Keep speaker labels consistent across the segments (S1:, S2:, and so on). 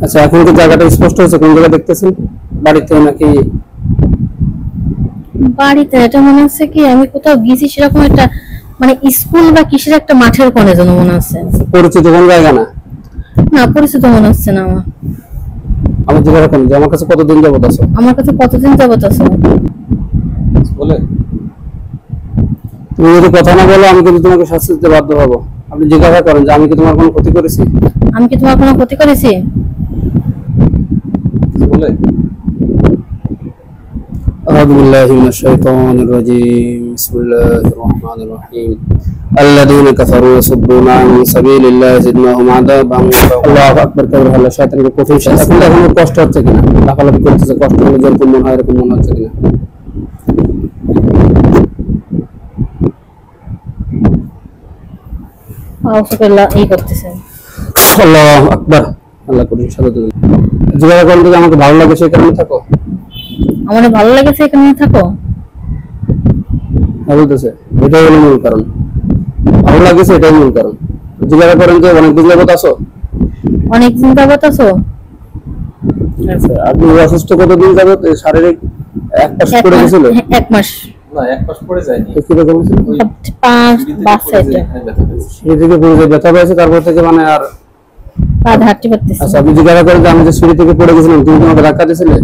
S1: আচ্ছা, এখন কি জায়গাটা স্পষ্ট হয়েছে? কোন জায়গা দেখতেছেন? বাড়িতে নাকি
S2: বাড়িতে? এটা মনে হচ্ছে কি আমি কোথাও গেছি সেরকম একটা, মানে স্কুল বা কিসের একটা মাঠের কোণে যেন মনে হচ্ছে।
S1: পরিচিত কোন জায়গা না?
S2: না, পরিচিত মনে হচ্ছে না আমার।
S1: আমি জিজ্ঞাসা করলাম যে আমার কাছে কতদিন যাবত আছো?
S2: আমার কাছে কতদিন যাবত আছো?
S1: বলে তুমি যদি কথা না বলো আমি কিন্তু তোমাকে শাস্তি দিতে বাধ্য হবো। আপনি জিজ্ঞাসা করেন যে আমি কি তোমার কোনো ক্ষতি করেছি?
S2: আমি কি তোমার কোনো ক্ষতি করেছি?
S1: বলে আউযু বিল্লাহি মিনাশ শাইতানির রাজীম। বিসমিল্লাহির রহমানির রহিম। আল্লাযীনা কাফারু ইয়াসুদ্দুনা আন সাবিলিল্লাহি জিদনাহুম আযাবান। আল্লাহু আকবার। কবর হলো শয়তানকে কঠিন শাস্তি। এখন কষ্ট হচ্ছে কিনা? লাফালাফি করতেছে, কষ্ট হলে যেরকম মনে হয় এরকম মনে হচ্ছে কিনা?
S2: আউযুবিল্লাহ এই করতেছে।
S1: আল্লাহু আকবার। আল্লাহ কঠিন শাস্তি দেবে। জিজ্ঞাসা করেন যে আমাকে ভালো লাগে সেই কারণে থাকো?
S2: আমার ভালো লেগেছে এখানে থাকো।
S1: বলতেছে এটাই হলো মূল কারণ। ভালো লাগছে এটাই মূল কারণ। জিজ্ঞাসা করেন যে অনেক দিন যাবত আছো?
S2: অনেক দিন যাবত আছো?
S1: আচ্ছা, আপনি অসুস্থ কতদিন যাবত? শারীরিক এক মাস পড়ে গেছিল?
S2: এক মাস
S3: না, এক মাস পরে যায়নি।
S1: কি রকম ছিল?
S2: 5 বাসে
S1: সিঁড়ি থেকে পড়ে যে ব্যথা পেয়েছে তারপর থেকে মানে আর
S2: পা হাঁটতে পারতেছি।
S1: আচ্ছা, আপনি জিজ্ঞাসা করেন যে আমি যে সিঁড়ি থেকে পড়ে গেছিলাম তুমি কি আমাকে ধাক্কা দিয়েছিলে?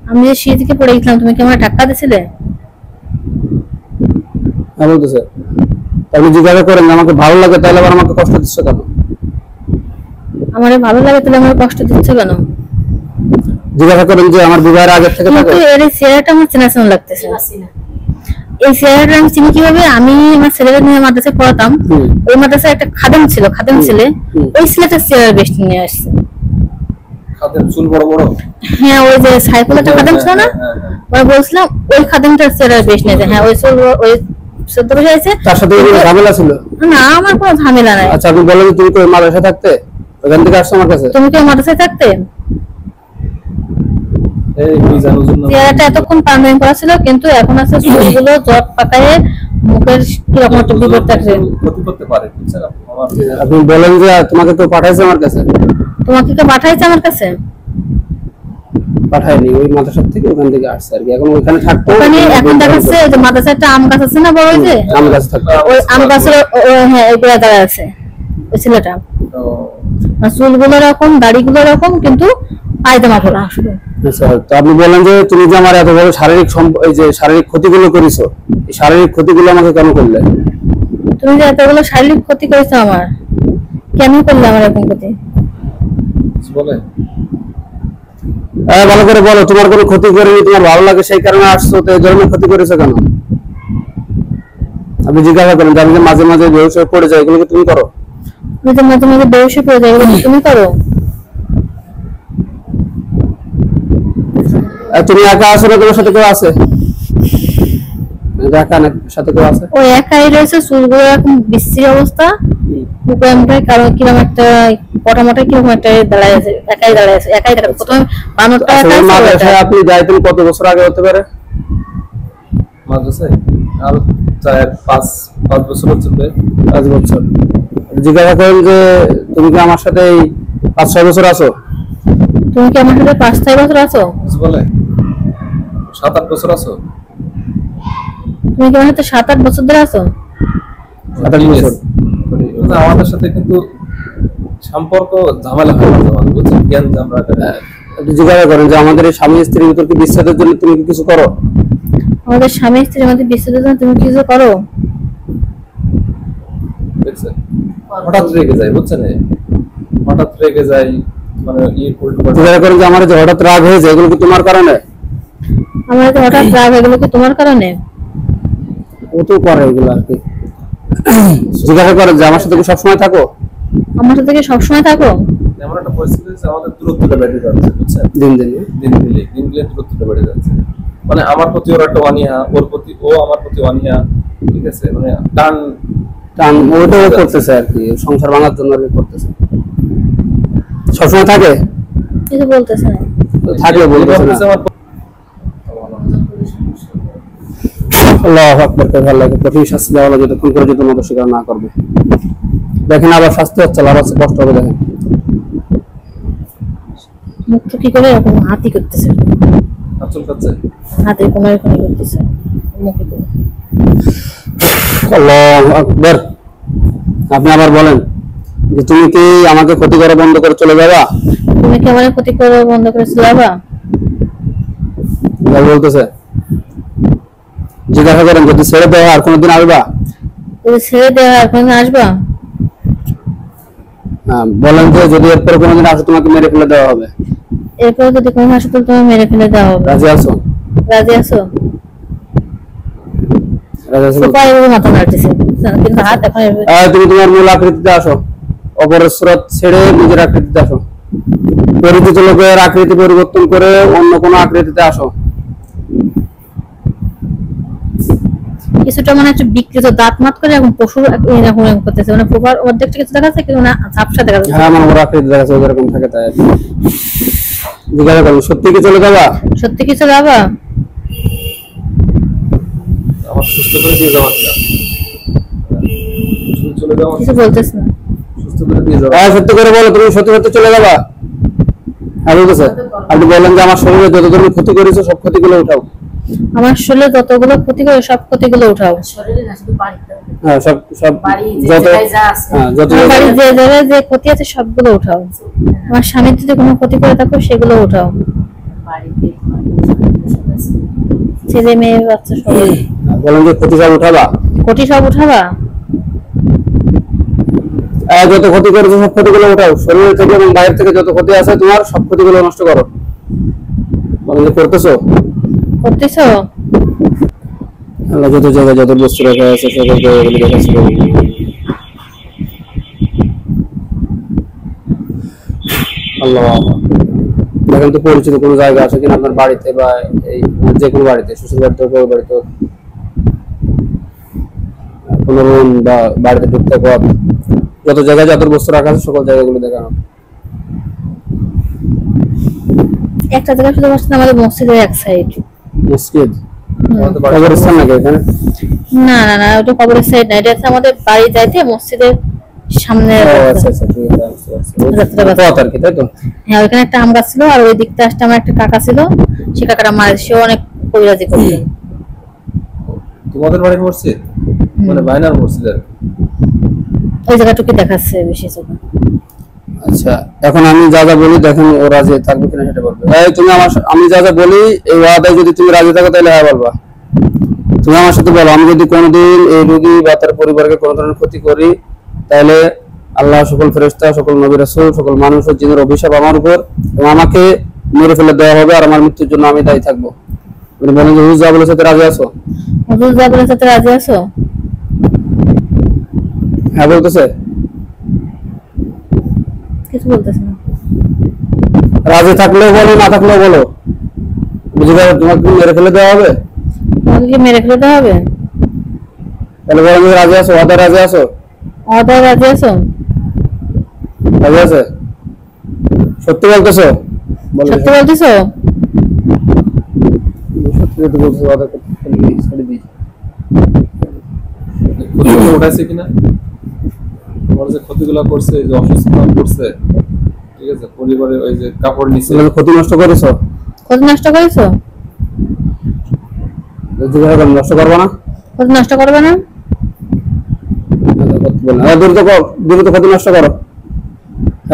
S2: আমি যে সিঁড়ি থেকে পড়ে গেছিলাম তুমি কি আমাকে ধাক্কা দিয়েছিলে?
S1: হ্যাঁ বলতেছে। আপনি জিজ্ঞাসা করেন যে আমাকে ভালো লাগে তাহলে আবার আমাকে কষ্ট দিচ্ছ কেন?
S2: আমারে ভালো লাগে তাহলে আমার কষ্ট দিচ্ছ কেন?
S1: জিজ্ঞাসা করেন যে আমার বিবাহের আগে থেকে থাকো?
S2: কিন্তু এর চেহারাটা আমার চেনা চেনা লাগতেছে। এই চেহারাটা আমি চিনি কিভাবে? আমি আমার ছেলেকে নিয়ে মাদ্রাসায় পড়াতাম, ওই মাদ্রাসায় একটা খাদেম ছিল, খাদেম ছেলে, ওই ছেলেটার চেহারা বেশ নিয়ে আসছে।
S3: খাদেম চুল বড় বড়?
S2: হ্যাঁ, ওই যে সাইফুল একটা খাদেম ছিল না, ওই বলছিলাম ওই খাদেমটার চেহারা বেশ নিয়েছে। হ্যাঁ, ওই চুল ওই 14 বছর হয়েছে।
S1: তার সাথে কোনো ঝামেলা ছিল?
S2: না, আমার কোনো ঝামেলা নাই।
S1: আচ্ছা, আপনি বলেন তুমি তো মাদ্রাসায় থাকতে, ওখান থেকে আসছো আমার কাছে?
S2: তুমি কি মাদ্রাসায় থাকতে?
S3: এই মিজানুর জন্য
S2: চেহারাটা এতক্ষণ পারমানেন্ট করা ছিল, কিন্তু এখন আছে চুলগুলো জট পাকায়ে মুখের কিরকম একটা বিপদ থাকছে।
S3: ক্ষতি করতে পারে, বুঝছেন? আমার
S1: আপনি বলেন যে তোমাকে তো পাঠাইছে আমার কাছে?
S2: তোমাকে কে পাঠাইছে আমার কাছে?
S1: পাঠায়নি, ওই মাদ্রাসা থেকে ওখান থেকে আসছে আর কি। এখন ওখানে থাকতো।
S2: ওখানে এখন দেখাচ্ছে যে মাদ্রাসায় একটা আম গাছ আছে না, বড়, ওই যে
S1: আম গাছ থাকতো।
S2: ওই আম গাছের হ্যাঁ ওই গোড়ায় দাঁড়ায় আছে ওই ছেলেটা। আর চুলগুলো এরকম, দাড়িগুলো এরকম, কিন্তু পায়জামা পরা শুধু।
S1: আচ্ছা, তো আপনি বলেন যে তুমি যে আমার এত বড় শারীরিক এই যে শারীরিক ক্ষতিগুলো করেছো, এই শারীরিক ক্ষতিগুলো আমাকে কেন করলে?
S2: তুমি যে এতগুলো শারীরিক ক্ষতি করেছো আমার, কেন করলে আমার এরকম ক্ষতি?
S3: বলে
S1: ভালো করে বলো, তোমার কোনো ক্ষতি করিনি, তোমার ভালো লাগে সেই কারণে আসছো, তো এই ধরনের ক্ষতি করেছো কেন? আপনি জিজ্ঞাসা করেন যে আমি যে মাঝে মাঝে বেহুশ হয়ে পড়ে যাই, এগুলো কি তুমি করো?
S2: তুমি তো মাঝে মাঝে বেহুশ হয়ে পড়ে যাও, এগুলো কি তুমি করো?
S1: তুমি একা আসো না তোমার সাথে কেউ আছে? একা না, সাথে কেউ আছে?
S2: ওই একাই রয়েছে, চুলগুলো এরকম বিশ্রী অবস্থা, মুখে কারো কিরকম একটা মোটামোটা কিরকম একটা দাঁড়ায় আছে, একাই দাঁড়ায় আছে, একাই দাঁড়ায়। প্রথমে বানরটা একাই ছিল।
S1: মাদ্রাসায় আপনি যাইতেন কত বছর আগে হতে পারে?
S3: মাদ্রাসায় আর 4-5 বছর হচ্ছে।
S1: 5 বছর। জিজ্ঞাসা করেন যে তুমি কি আমার সাথে 5-6 বছর আছো?
S2: তুমি কি আমার সাথে 5-6 বছর আছো?
S3: বলে 7-8 বছর আছো?
S2: তুমি কি আমার সাথে 7-8 বছর ধরে আছো?
S1: 7-8 বছর।
S3: আমাদের সাথে কিন্তু সম্পর্ক ঝামেলা হয় না, বুঝছেন? জ্ঞান আমরা
S1: জিজ্ঞাসা করেন যে আমাদের এই স্বামী স্ত্রীর ভিতর কি বিচ্ছেদের জন্য তুমি কি কিছু করো?
S2: আমাদের স্বামী স্ত্রীর মধ্যে বিচ্ছেদের জন্য তুমি কিছু করো?
S3: দেখছেন, হঠাৎ রেগে যায়, বুঝছেন? হঠাৎ রেগে যায়, মানে
S1: জিজ্ঞাসা করেন যে আমার যে হঠাৎ রাগ হয়ে যায় এগুলো কি তোমার কারণে?
S2: আমার যে হঠাৎ রাগ, এগুলো কি তোমার কারণে?
S1: ও তো করে এগুলো আর কি। জিজ্ঞাসা করেন যে আমার সাথে কি সবসময় থাকো?
S2: আমার সাথে কি সবসময় থাকো?
S3: এমন একটা পরিস্থিতি হচ্ছে, আমাদের দূরত্বটা বেড়ে যাচ্ছে, বুঝছেন?
S1: দিন
S3: দিন দূরত্বটা বেড়ে যাচ্ছে। মানে আমার প্রতি ওর একটা অনীহা, ওর প্রতি ও আমার প্রতি অনীহা, ঠিক আছে? মানে টান
S1: ওটাও করতেছে আর কি, সংসার ভাঙার জন্য আর কি করতেছে। সবসময় থাকে?
S2: কিছু বলতেছে না।
S1: থাকলে বলতেছে না। আল্লাহু আকবার। ভালো লাগে, কঠিন শাস্তি দেওয়া লাগে যতক্ষণ পর্যন্ত মতো স্বীকার না করবে। দেখেন আবার শাস্তি হচ্ছে, আবার কষ্ট হবে। দেখেন
S2: মুখটা কি করে এরকম হাতি করতেছে,
S3: হাত চুলকাচ্ছে।
S2: হাতে কোনো এরকম করতেছে মুখে করে।
S1: আল্লাহু আকবার। আপনি আবার বলেন যে তুমি কি আমাকে ক্ষতি করা বন্ধ করে চলে যাবা?
S2: তুমি কি আমার ক্ষতি করে বন্ধ করে চলে যাবা?
S1: এবার বলতেছে জিজ্ঞাসা করেন যদি ছেড়ে দেওয়া আর কোনোদিন আসবা?
S2: তুমি ছেড়ে দেওয়া আর কোনদিন আসবা?
S1: বলেন যে যদি এরপর কোনোদিন আসো তোমাকে মেরে ফেলে দেওয়া হবে।
S2: এরপর যদি কোনো আসে তো তুমি মেরে ফেলে দেওয়া হবে।
S1: রাজি আছো?
S2: রাজি আছো?
S1: রাজি আছো?
S2: সুপার এভাবে মাথা নাড়তেছে কিন্তু হাত এখন
S1: তুমি তোমার মূল আকৃতিতে আসো, অপরের স্রোত ছেড়ে নিজের আকৃতিতে আসো। পরিচিত লোকের আকৃতি পরিবর্তন করে অন্য কোনো আকৃতিতে আসো।
S2: কিছুটা মানে একটু বিকৃত দাঁত মাত করে এখন পশুর এরকম করতেছে, মানে প্রপার অর্ধেকটা কিছু দেখা যাচ্ছে কিন্তু না ঝাপসা দেখা যাচ্ছে।
S1: হ্যাঁ, আমার ওর আকৃতি দেখা যাচ্ছে ওরকম থাকে তাই। জিজ্ঞাসা করুন সত্যি কি চলে যাবা?
S2: সত্যি কিছু যাবা?
S3: আমার সুস্থ করে দিয়ে যাওয়া চলে যাওয়া
S2: কিছু বলতেছ না।
S3: সুস্থ করে দিয়ে যাওয়া।
S1: হ্যাঁ, সত্যি করে বলো তুমি সত্যি সত্যি চলে যাবা? হ্যাঁ বলতেছে। আপনি বলেন যে আমার শরীরে যত ধরনের ক্ষতি করেছো সব ক্ষতিগুলো উঠাও।
S2: আমার শরীরে যতগুলো ক্ষতি করে সব ক্ষতিগুলো উঠাও।
S4: শরীরে না শুধু বাড়িতে,
S1: হ্যাঁ, সব সব
S4: বাড়ি যে
S1: যত
S4: জায়গায় যা আছে,
S1: যত
S2: আমার বাড়ির যে জায়গায় যে ক্ষতি আছে সবগুলো উঠাও। আমার স্বামীর যদি কোনো ক্ষতি করে থাকো সেগুলো উঠাও।
S4: বাড়িতে সব আছে।
S2: ছেলে মেয়ে বাচ্চা সবাই
S1: বলেন যে ক্ষতি সব উঠাবা।
S2: ক্ষতি সব উঠাবা।
S1: যত ক্ষতি করেছো সব ক্ষতিগুলো উঠাও। শরীর থেকে এবং বাইরে থেকে যত ক্ষতি আছে তোমার সব ক্ষতিগুলো নষ্ট করো। বলেন যে করতেছো?
S2: করতেছো?
S1: আল্লাহ যত জায়গায় যত বস্তু রাখা আছে সকল জায়গাগুলি দেখাচ্ছি। আল্লাহ দেখেন তো পরিচিত কোনো জায়গা আছে কিনা আপনার বাড়িতে বা এই যে কোনো বাড়িতে, শ্বশুর বাড়িতে হোক বাড়িতে হোক, কোনো রুম বা বাড়িতে ঢুকতে পথ, যত জায়গায় যত বস্তু রাখা আছে সকল জায়গাগুলো দেখানো।
S2: একটা জায়গা শুধু বসছে আমাদের মসজিদের এক সাইড।
S1: মসজিদ
S3: আমাদের বাড়িতে
S1: কবরস্থান নাকি এখানে?
S2: না না না, ওটা কবরের সাইড না, এটা হচ্ছে আমাদের বাড়ি যাইতে মসজিদের সামনে।
S1: ও আচ্ছা আচ্ছা, ঠিক আছে,
S2: রাস্তাটা
S1: বুঝতে পারছি। পথ আর কি, তাই তো?
S2: হ্যাঁ, ওইখানে একটা আম গাছ ছিল আর ওই দিকটা আসতে আমার একটা কাকা ছিল, সে কাকাটা মারা, সেও অনেক কবিরাজি করতেন।
S3: তোমাদের বাড়ির মসজিদ মানে বাইনার মসজিদ আর কি।
S2: ওই জায়গাটুকু দেখাচ্ছে বেশি চোখে।
S1: আচ্ছা, এখন আমি যা যা বলি দেখেন ও রাজি থাকবে কিনা সেটা বলবে। এই তুমি আমি যা যা বলি এই ওয়াদায় যদি তুমি রাজি থাকো তাহলে হ্যাঁ বলবা। তুমি আমার সাথে বলো আমি যদি কোনোদিন এই রোগী বা তার পরিবারকে কোনো ধরনের ক্ষতি করি তাহলে আল্লাহ সকল ফেরেশতা সকল নবী রাসূল সকল মানুষ ও জিনের অভিশাপ আমার উপর এবং আমাকে মেরে ফেলে দেওয়া হবে আর আমার মৃত্যুর জন্য আমি দায়ী থাকবো। তুমি বলেন যে হুজুর যা বলেছে তাতে রাজি আছো?
S2: হুজুর যা বলেছে তাতে রাজি আছো?
S1: হ্যাঁ বলতেছে।
S2: কিছু বলতেছে না।
S1: রাজি থাকলেও বলো না থাকলেও বলো, বুঝে যাবে তোমাকে মেরে ফেলে দেওয়া হবে।
S2: তোমাকে কি মেরে ফেলতে হবে?
S1: তাহলে বলেন যে রাজি আছো, ওয়াদা রাজি আছো?
S2: অদায় রাজি আছো?
S1: রাজি আছে? সত্যি বলতেছো? বলো
S2: সত্যি বলতেছো?
S1: সত্যি যদি বলছো ওয়াদা করতে ছেড়ে দিই।
S3: ক্ষতিগুলো উঠাইছে কিনা, তোমার যে ক্ষতিগুলো করছে, এই যে অসুস্থতা করছে, ঠিক আছে, পরিবারের ওই যে কাপড় নিছে,
S1: তুমি ক্ষতি নষ্ট করেছো?
S2: ক্ষতি নষ্ট করেছো?
S1: নষ্ট করবো না?
S2: ক্ষতি নষ্ট করবে না?
S1: দ্রুত ক্ষতি নষ্ট করো।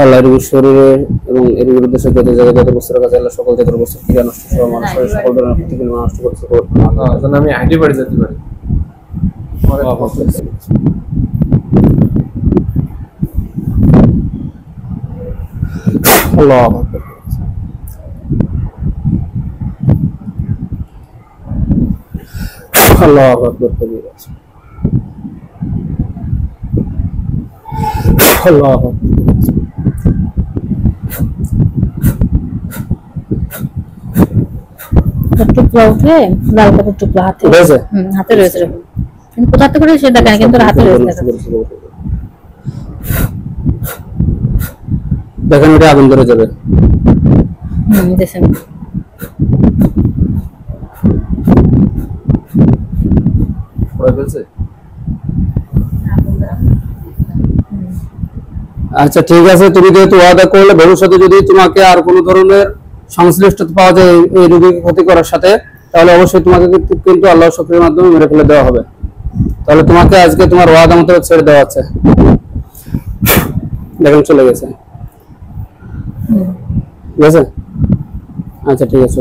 S1: আল্লাহ শরীরে এবং এর বিরুদ্ধে যত জায়গায় যত বস্তু রাখা যায় সকল জাতের বস্তু ক্রিয়া নষ্ট সহ মানুষের সকল ধরনের ক্ষতিগুলো নষ্ট করতে
S3: যেন আমি আইডি বাড়ি যেতে পারি।
S1: আল্লাহ আল্লাহ আকবার কবিরা আল্লাহ আকবার।
S2: টুকরা উঠে লাল কাপড় টুকরা হাতে
S1: উঠেছে?
S2: হাতে রয়েছে এরকম। কিন্তু কোথা থেকে করে সেটা কেন, কিন্তু ওর হাতে রয়েছে দেখো।
S1: দেখেন ওটা আগুন ধরে যাবে।
S2: দেখেন
S3: পড়ে ফেলছে।
S1: আচ্ছা ঠিক আছে, তুমি যেহেতু ওয়াদা করলে ভবিষ্যতে যদি তোমাকে আর কোনো ধরনের সংশ্লিষ্টতা পাওয়া যায় এই রোগীকে ক্ষতি করার সাথে, তাহলে অবশ্যই তোমাকে কিন্তু আল্লাহ শুকরের মাধ্যমে মেরে ফেলে দেওয়া হবে। তাহলে তোমাকে আজকে তোমার ওয়াদা মতো ছেড়ে দেওয়া আছে। দেখেন চলে গেছে, ঠিক আছে? আচ্ছা ঠিক আছে।